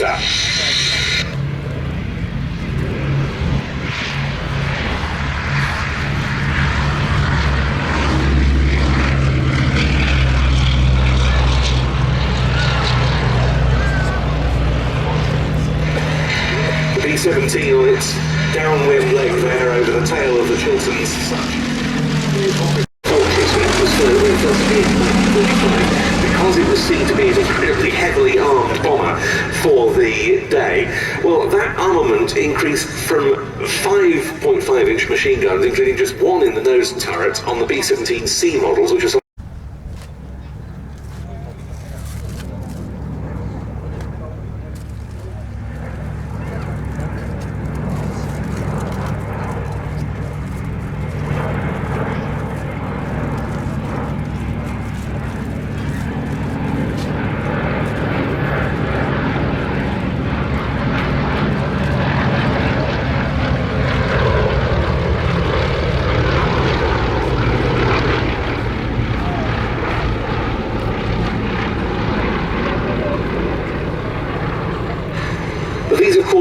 B-17 on its downwind leg there over the tail of the Chilterns. Because it was seen to be an incredibly heavily armed bomber for the day. Well, that armament increased from 5.5-inch machine guns, including just one in the nose turret on the B-17C models, which is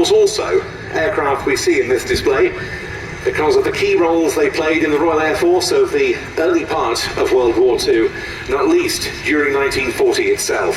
also aircraft we see in this display because of the key roles they played in the Royal Air Force of the early part of World War II, not least during 1940 itself.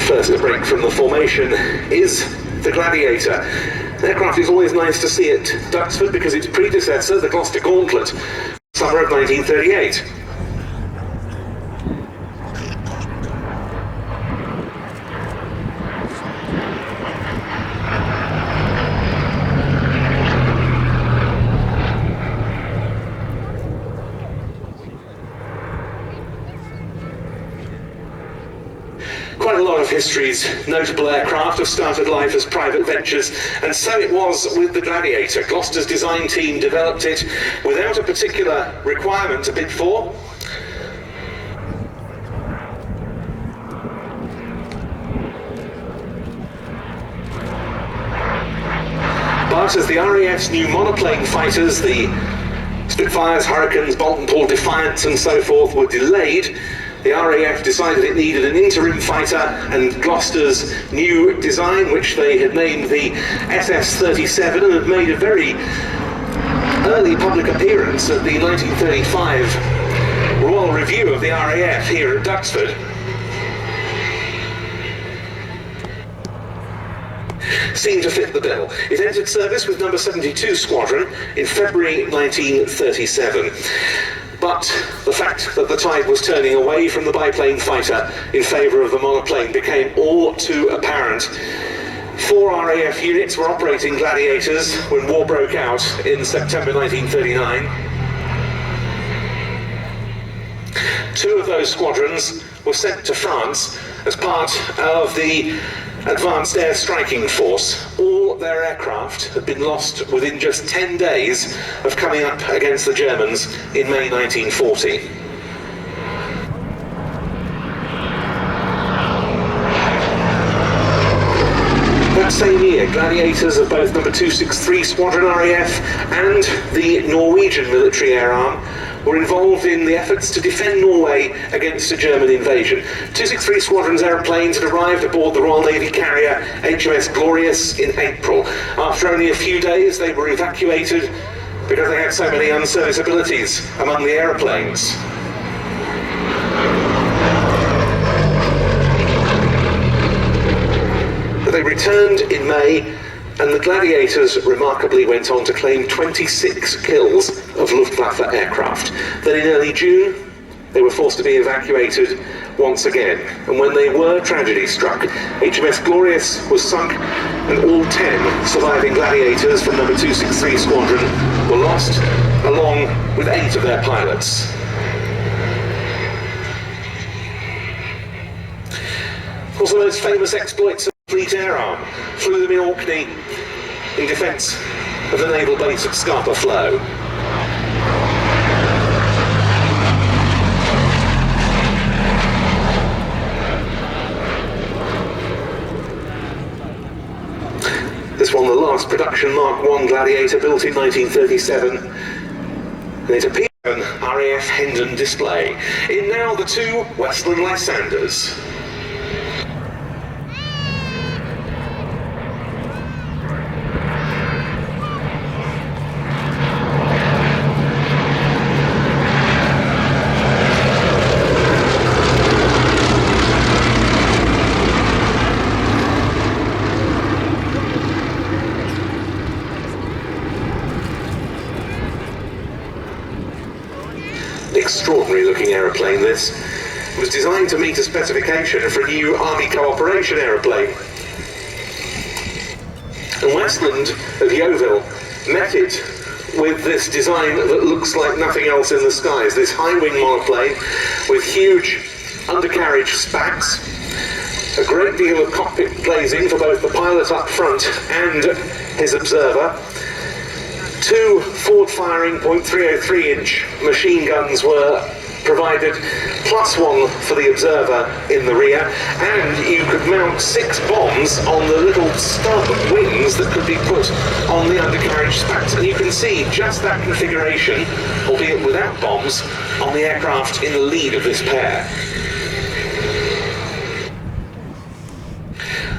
First break from the formation is the Gladiator. The aircraft is always nice to see at Duxford because its predecessor, the Gloster Gauntlet, summer of 1938. Quite a lot of history's notable aircraft have started life as private ventures, and so it was with the Gladiator. Gloster's design team developed it without a particular requirement to bid for. But as the RAF's new monoplane fighters, the Spitfires, Hurricanes, Bolton Paul Defiants and so forth, were delayed, the RAF decided it needed an interim fighter, and Gloster's new design, which they had named the SS-37 and had made a very early public appearance at the 1935 Royal Review of the RAF here at Duxford, seemed to fit the bill. It entered service with number 72 Squadron in February 1937. But the fact that the tide was turning away from the biplane fighter in favour of the monoplane became all too apparent. 4 RAF units were operating Gladiators when war broke out in September 1939. 2 of those squadrons were sent to France as part of the Advanced Air Striking Force. All their aircraft had been lost within just 10 days of coming up against the Germans in May 1940. That same year, Gladiators of both number 263 Squadron RAF and the Norwegian military air arm were involved in the efforts to defend Norway against a German invasion. 263 Squadron's aeroplanes had arrived aboard the Royal Navy carrier HMS Glorious in April. After only a few days, they were evacuated because they had so many unserviceabilities among the aeroplanes. But they returned in May, and the Gladiators remarkably went on to claim 26 kills of Luftwaffe aircraft. Then in early June, they were forced to be evacuated once again. And when they were, tragedy struck. HMS Glorious was sunk, and all 10 surviving Gladiators from number 263 Squadron were lost, along with 8 of their pilots. Of course, the most famous exploits of the Fleet Air Arm flew them in Orkney in defence of the naval base at Scapa Flow. This one, the last production Mark I Gladiator, built in 1937, and it appeared on RAF Hendon display. In now the 2 Westland Lysanders. Extraordinary looking aeroplane this. It was designed to meet a specification for a new Army cooperation aeroplane. And Westland of Yeovil met it with this design that looks like nothing else in the skies. This high-wing monoplane with huge undercarriage spats, a great deal of cockpit glazing for both the pilot up front and his observer. 2 forward-firing .303-inch machine guns were provided, plus 1 for the observer in the rear, and you could mount 6 bombs on the little stub wings that could be put on the undercarriage spats. And you can see just that configuration, albeit without bombs, on the aircraft in the lead of this pair.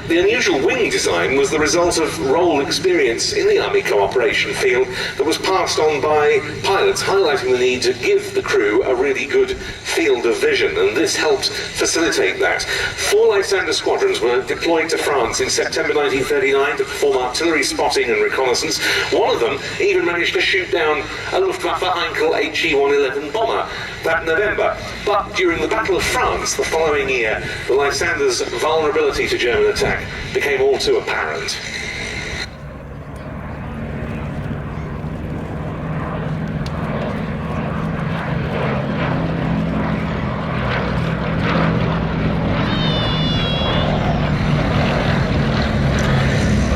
The unusual wing design was the result of role experience in the Army cooperation field that was passed on by pilots, highlighting the need to give the crew a really good field of vision, and this helped facilitate that. 4 Lysander squadrons were deployed to France in September 1939 to perform artillery spotting and reconnaissance. One of them even managed to shoot down a Luftwaffe Heinkel HE-111 bomber that November. But during the Battle of France the following year, the Lysander's vulnerability to German attack became all too apparent.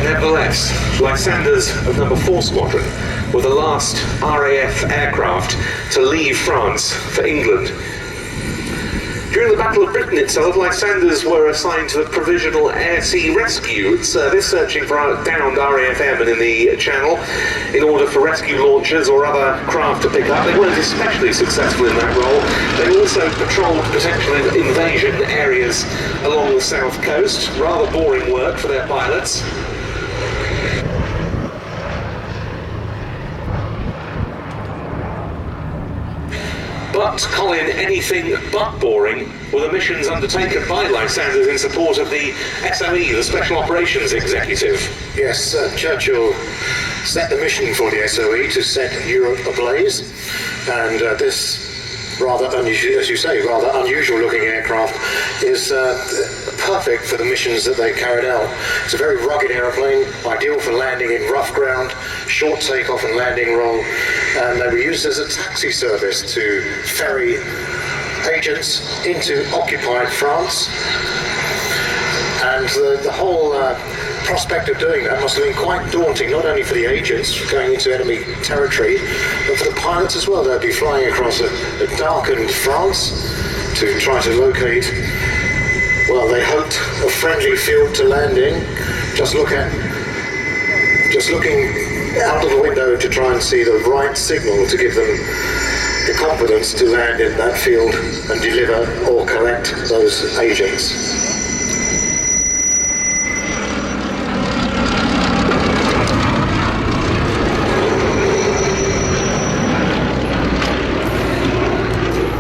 Nevertheless, Lysanders of number 4 Squadron were the last RAF aircraft to leave France for England. During the Battle of Britain itself, Lysanders were assigned to the Provisional Air-Sea Rescue Service, searching for downed RAF airmen in the Channel in order for rescue launchers or other craft to pick up. They weren't especially successful in that role. They also patrolled potential invasion areas along the south coast. Rather boring work for their pilots. But, Colin, anything but boring were the missions undertaken by Lysanders in support of the SOE, the Special Operations Executive. Yes, Churchill set the mission for the SOE to set Europe ablaze, and this rather unusual, as you say, rather unusual looking aircraft is perfect for the missions that they carried out. It's a very rugged aeroplane, ideal for landing in rough ground, short takeoff and landing roll, and they were used as a taxi service to ferry agents into occupied France. And the whole prospect of doing that must have been quite daunting, not only for the agents going into enemy territory, but for the pilots as well. They'd be flying across a darkened France to try to locate, well, they hoped, a friendly field to land in. Just looking out of the window to try and see the right signal to give them the confidence to land in that field and deliver or collect those agents.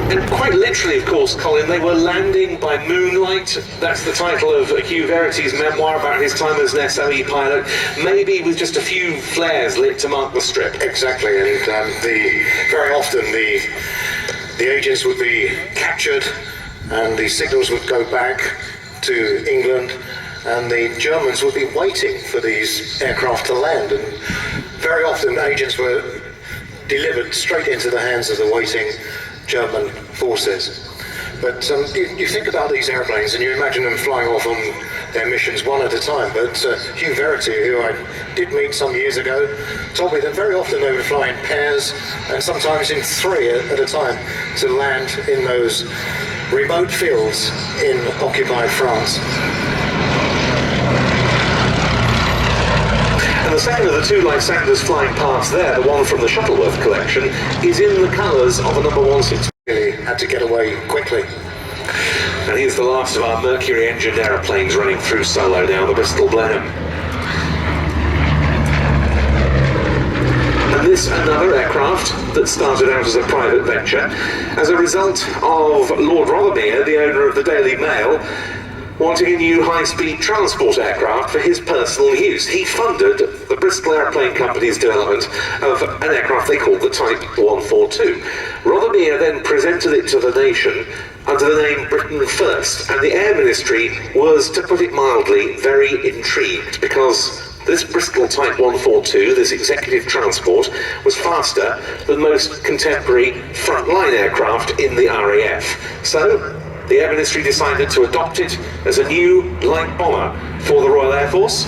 And Quite literally, of course, Colin, they were landing by moonlight. That's the title of Hugh Verity's memoir about his time as an SOE pilot, maybe with just a few flares lit to mark the strip. Exactly, and very often the agents would be captured and the signals would go back to England, and the Germans would be waiting for these aircraft to land, and very often agents were delivered straight into the hands of the waiting German forces. But you think about these airplanes and you imagine them flying off on their missions one at a time, but Hugh Verity, who I did meet some years ago, told me that very often they would fly in pairs and sometimes in three at a time to land in those remote fields in occupied France. And the second of the two Lysanders flying past there, the one from the Shuttleworth collection, is in the colours of a number 16. Really had to get away quickly. And here's the last of our Mercury-engined aeroplanes running through solo now, the Bristol Blenheim. And this another aircraft that started out as a private venture as a result of Lord Rothermere, the owner of the Daily Mail, wanting a new high-speed transport aircraft for his personal use. He funded the Bristol Airplane Company's development of an aircraft they called the Type 142. Rothermere then presented it to the nation under the name Britain First, and the Air Ministry was, to put it mildly, very intrigued, because this Bristol Type 142, this executive transport, was faster than most contemporary frontline aircraft in the RAF. So the Air Ministry decided to adopt it as a new light bomber for the Royal Air Force.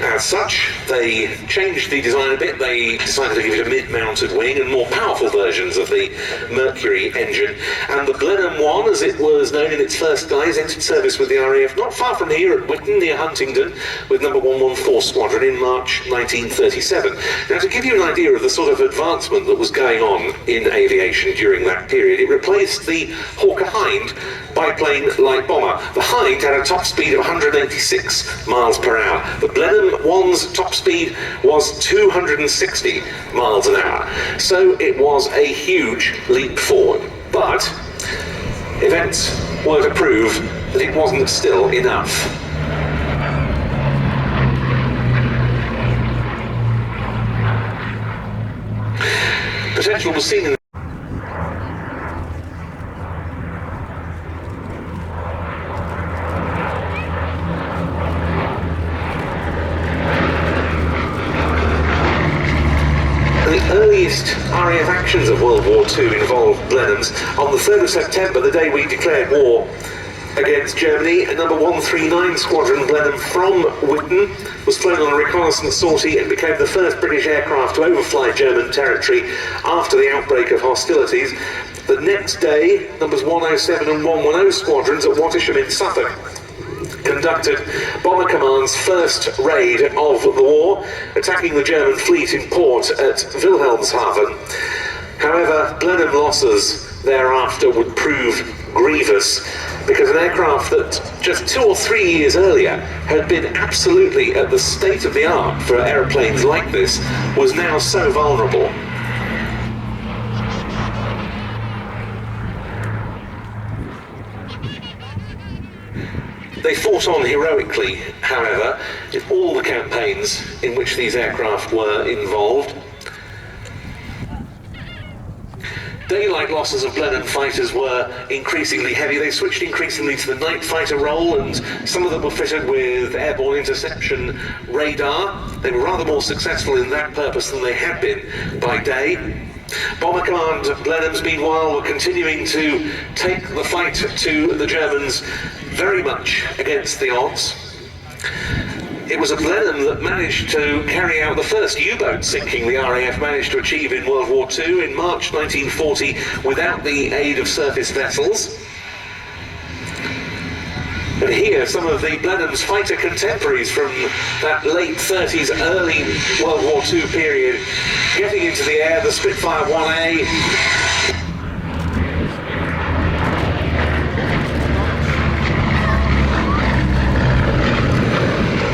As such, they changed the design a bit. They decided to give it a mid-mounted wing and more powerful versions of the Mercury engine. And the Blenheim 1, as it was known in its first guise, entered service with the RAF not far from here at Witton, near Huntingdon, with number 114 Squadron in March 1937. Now, to give you an idea of the sort of advancement that was going on in aviation during that period, it replaced the Hawker Hind biplane light bomber. The Hind had a top speed of 186 miles per hour. The Blenheim 1's top speed was 260 miles an hour. So it was a huge leap forward. But events were to prove that it wasn't still enough. Potential was seen in the earliest RAF actions of World War II involved Blenheims. On the 3rd of September, the day we declared war against Germany, a number 139 Squadron Blenheim from Witton was flown on a reconnaissance sortie and became the first British aircraft to overfly German territory after the outbreak of hostilities. The next day, numbers 107 and 110 Squadrons at Wattisham in Suffolk conducted Bomber Command's first raid of the war, attacking the German fleet in port at Wilhelmshaven. However, Blenheim losses thereafter would prove grievous, because an aircraft that just 2 or 3 years earlier had been absolutely at the state of the art for aeroplanes like this was now so vulnerable. They fought on heroically, however, in all the campaigns in which these aircraft were involved. Daylight losses of Blenheim fighters were increasingly heavy. They switched increasingly to the night fighter role, and some of them were fitted with airborne interception radar. They were rather more successful in that purpose than they had been by day. Bomber Command Blenheims, meanwhile, were continuing to take the fight to the Germans very much against the odds. It was a Blenheim that managed to carry out the first U-boat sinking the RAF managed to achieve in World War II in March 1940 without the aid of surface vessels. And here, some of the Blenheim's fighter contemporaries from that late 30s, early World War II period, getting into the air, the Spitfire 1A.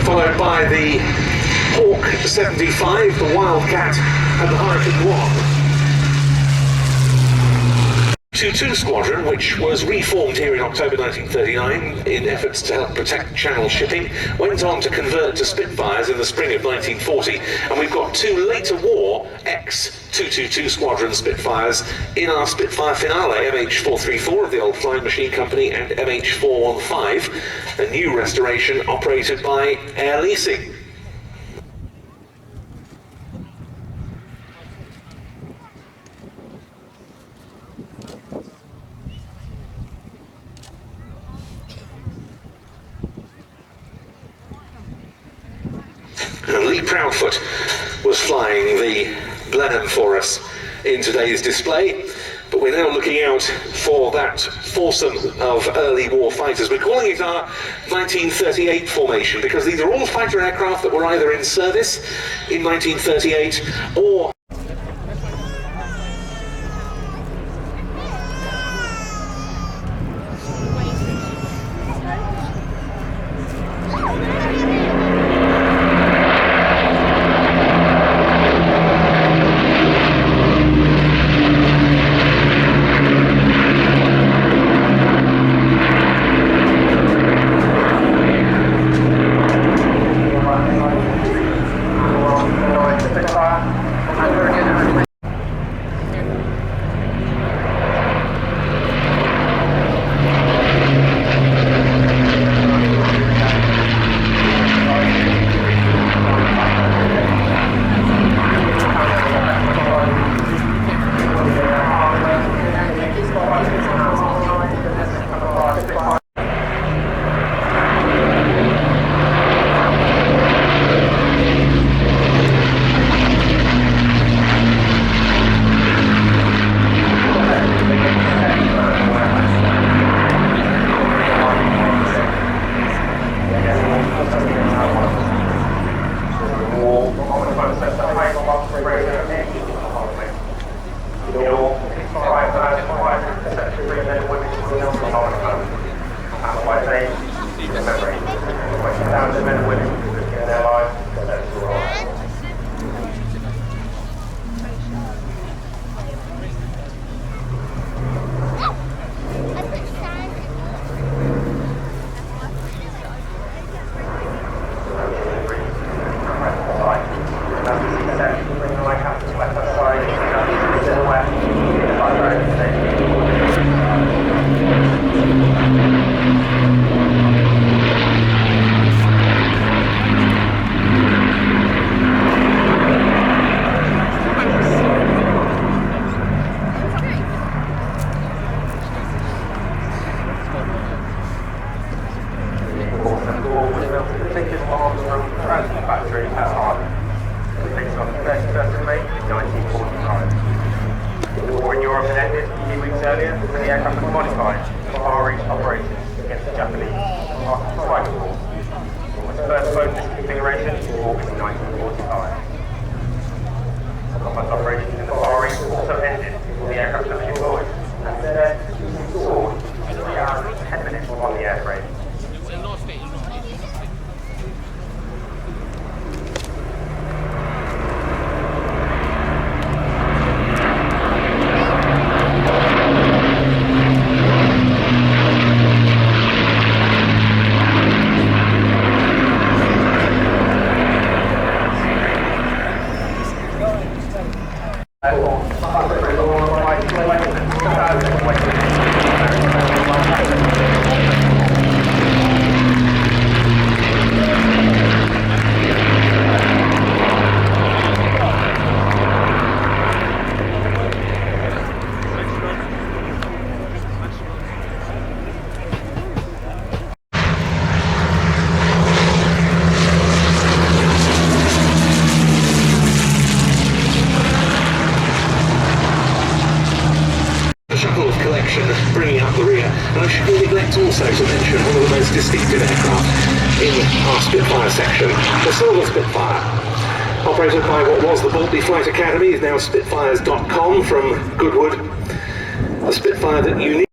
Followed by the Hawk 75, the Wildcat and the Hurricane 1. 2-2 Squadron, which was reformed here in October 1939 in efforts to help protect Channel shipping, went on to convert to Spitfires in the spring of 1940, and we've got two later war ex-222 Squadron Spitfires in our Spitfire finale, MH434 of the old Flying Machine Company and MH415, a new restoration operated by Air Leasing. Lee Proudfoot was flying the Blenheim for us in today's display, but we're now looking out for that foursome of early war fighters. We're calling it our 1938 formation because these are all fighter aircraft that were either in service in 1938 or bringing up the rear. And I should neglect also to mention one of the most distinctive aircraft in our Spitfire section, the Silver Spitfire. Operated by what was the Boltley Flight Academy, is now Spitfires.com from Goodwood. A Spitfire that uniquely